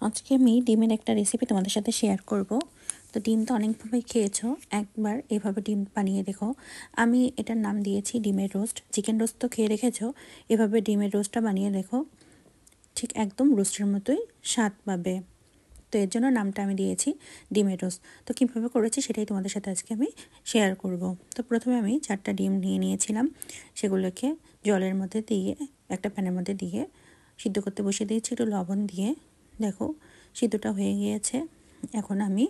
আজকে আমি ডিমের একটা রেসিপি তোমাদের সাথে শেয়ার করব। তো ডিম তো অনেকভাবে খেয়েছো, একবার এভাবে ডিম বানিয়ে দেখো। আমি এটার নাম দিয়েছি ডিমের রোস্ট। চিকেন রোস্ট তো খেয়ে রেখেছো, এভাবে ডিমের রোস্টটা বানিয়ে দেখো, ঠিক একদম রোস্টের মতোই স্বাদ পাবে। তো এর জন্য নামটা আমি দিয়েছি ডিমের রোস্ট। তো কীভাবে করেছি সেটাই তোমাদের সাথে আজকে আমি শেয়ার করব। তো প্রথমে আমি 4টা ডিম নিয়ে নিয়েছিলাম, সেগুলোকে জলের মধ্যে দিয়ে একটা প্যানের মধ্যে দিয়ে সিদ্ধ করতে বসিয়ে দিয়েছি একটু লবণ দিয়ে। দেখো সিদ্ধটা হয়ে গিয়েছে। এখন আমি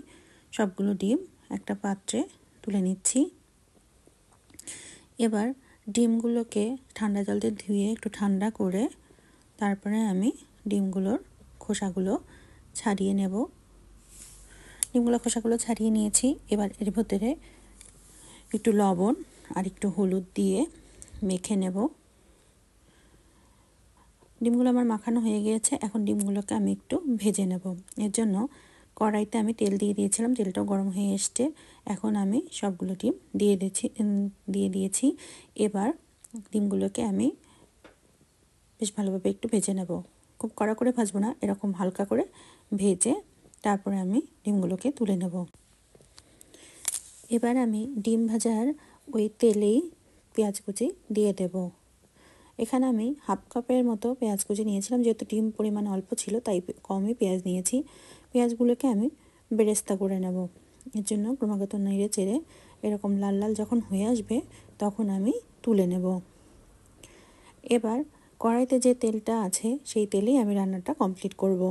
সবগুলো ডিম একটা পাত্রে তুলে নিচ্ছি। এবার ডিমগুলোকে ঠান্ডা জল দিয়ে ধুয়ে একটু ঠান্ডা করে তারপরে আমি ডিমগুলোর খোসাগুলো ছাড়িয়ে নেব। খোসাগুলো ছাড়িয়ে নিয়েছি। এবার এর ভেতরে একটু লবণ আর একটু হলুদ দিয়ে মেখে নেব। ডিমগুলো আমার মাখানো হয়ে গিয়েছে। এখন ডিমগুলোকে আমি একটু ভেজে নেব। এর জন্য কড়াইতে আমি তেল দিয়ে দিয়েছিলাম, তেলটাও গরম হয়ে এসছে। এখন আমি সবগুলো ডিম দিয়ে দিয়েছি। এবার ডিমগুলোকে আমি বেশ ভালোভাবে একটু ভেজে নেব। খুব কড়া করে ভাজবো না, এরকম হালকা করে ভেজে তারপরে আমি ডিমগুলোকে তুলে নেব। এবার আমি ডিম ভাজার ওই তেলেই পেঁয়াজ কুচি দিয়ে দেব। এখানে আমি হাফ কাপের মতো পেঁয়াজ কুচি নিয়েছিলাম, যেহেতু ডিম পরিমাণ অল্প ছিল তাই কমই পেঁয়াজ নিয়েছি। পেঁয়াজগুলোকে আমি বেরেস্তা করে নেব। এর জন্য ক্রমাগত নেড়ে চেড়ে এরকম লাল লাল যখন হয়ে আসবে তখন আমি তুলে নেব। এবার কড়াইতে যে তেলটা আছে সেই তেলেই আমি রান্নাটা কমপ্লিট করব।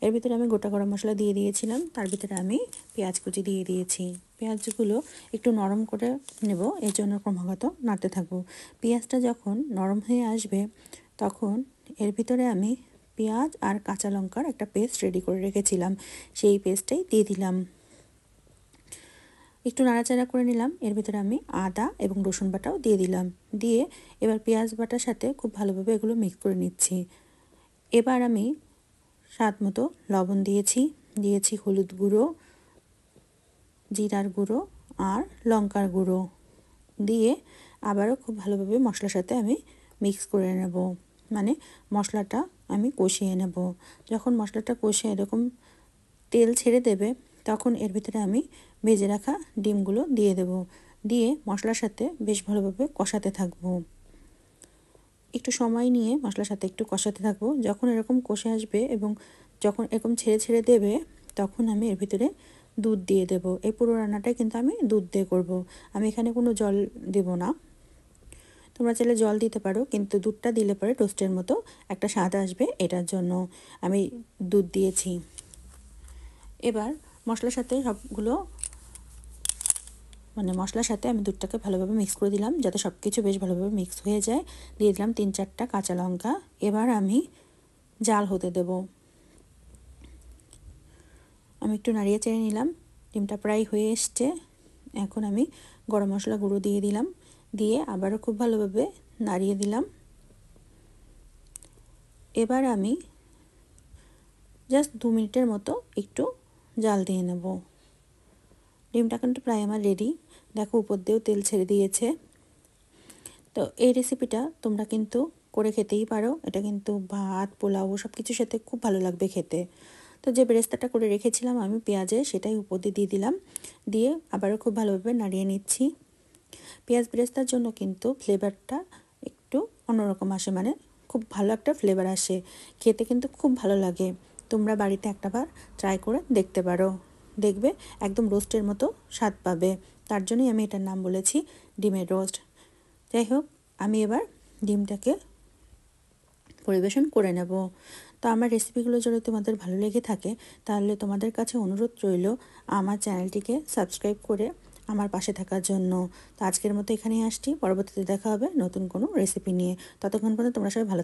এর ভিতরে আমি গোটা গরম মশলা দিয়ে দিয়েছিলাম, তার ভিতরে আমি পেঁয়াজ কুচি দিয়ে দিয়েছি। পেঁয়াজগুলো একটু নরম করে নেব, এর জন্য ক্রমাগত নাড়তে থাকবো। পেঁয়াজটা যখন নরম হয়ে আসবে তখন এর ভিতরে আমি পেঁয়াজ আর কাঁচা লঙ্কার একটা পেস্ট রেডি করে রেখেছিলাম, সেই পেস্টটাই দিয়ে দিলাম। একটু নাড়াচাড়া করে নিলাম। এর ভিতরে আমি আদা এবং রসুন বাটাও দিয়ে দিলাম। দিয়ে এবার পেঁয়াজ বাটার সাথে খুব ভালোভাবে এগুলো মিক্স করে নিচ্ছি। এবার আমি স্বাদ মতো লবণ দিয়েছি হলুদ গুঁড়ো, জিরার গুঁড়ো আর লঙ্কার গুঁড়ো দিয়ে আবারও খুব ভালোভাবে মশলার সাথে আমি মিক্স করে নেব। মানে মশলাটা আমি কষিয়ে নেব। যখন মশলাটা কষে এরকম তেল ছেড়ে দেবে তখন এর ভিতরে আমি ভেজে রাখা ডিমগুলো দিয়ে দেব। দিয়ে মশলার সাথে বেশ ভালোভাবে কষাতে থাকবো। একটু সময় নিয়ে মশলার সাথে একটু কষাতে থাকবো। যখন এরকম কষে আসবে এবং যখন এরকম ছেড়ে ছেড়ে দেবে তখন আমি এর ভিতরে দুধ দিয়ে দেব। এই পুরো রান্নাটাই কিন্তু আমি দুধ দিয়ে করব। আমি এখানে কোনো জল দেব না। তোমরা চাইলে জল দিতে পারো, কিন্তু দুধটা দিলে পরে টোস্টের মতো একটা স্বাদ আসবে, এটার জন্য আমি দুধ দিয়েছি। এবার মশলার সাথে সবগুলো মশলার সাথে আমি দুধটাকে ভালোভাবে মিক্স করে দিলাম, যাতে সব কিছু বেশ ভালোভাবে মিক্স হয়ে যায়। দিয়ে দিলাম 3-4টা কাঁচা লঙ্কা। এবার আমি জাল হতে দেব। আমি একটু নাড়িয়ে চেড়ে নিলাম। ডিমটা প্রায় হয়ে এসছে। এখন আমি গরম মশলা গুঁড়ো দিয়ে দিলাম, দিয়ে আবারও খুব ভালোভাবে নাড়িয়ে দিলাম। এবার আমি জাস্ট 2 মিনিটের মতো একটু জাল দিয়ে নেব। ডিমটা কিন্তু প্রায় আমার রেডি। দেখো উপর দিয়েও তেল ছেড়ে দিয়েছে। তো এই রেসিপিটা তোমরা কিন্তু করে খেতেই পারো। এটা কিন্তু ভাত, পোলাও সব কিছুর সাথে খুব ভালো লাগবে খেতে। তো যে বেরেস্তাটা করে রেখেছিলাম আমি পেঁয়াজের, সেটাই উপর দিয়ে দিলাম। দিয়ে আবারও খুব ভালোভাবে নাড়িয়ে নিচ্ছি। পেঁয়াজ বেরেস্তার জন্য কিন্তু ফ্লেভারটা একটু অন্যরকম আসে, খুব ভালো একটা ফ্লেভার আসে, খেতে কিন্তু খুব ভালো লাগে। তোমরা বাড়িতে একটাবার ট্রাই করে দেখতে পারো, দেখবে একদম রোস্টের মতো স্বাদ পাবে। তার জন্যই আমি এটার নাম বলেছি ডিমের রোস্ট। যাই হোক, আমি এবার ডিমটাকে পরিবেশন করে নেব। তো আমার রেসিপিগুলো যদি তোমাদের ভালো লেগে থাকে তাহলে তোমাদের কাছে অনুরোধ রইল আমার চ্যানেলটিকে সাবস্ক্রাইব করে আমার পাশে থাকার জন্য। তো আজকের মতো এখানেই আসছি, পরবর্তীতে দেখা হবে নতুন কোনো রেসিপি নিয়ে। ততক্ষণ পর্যন্ত তোমরা সবাই ভালো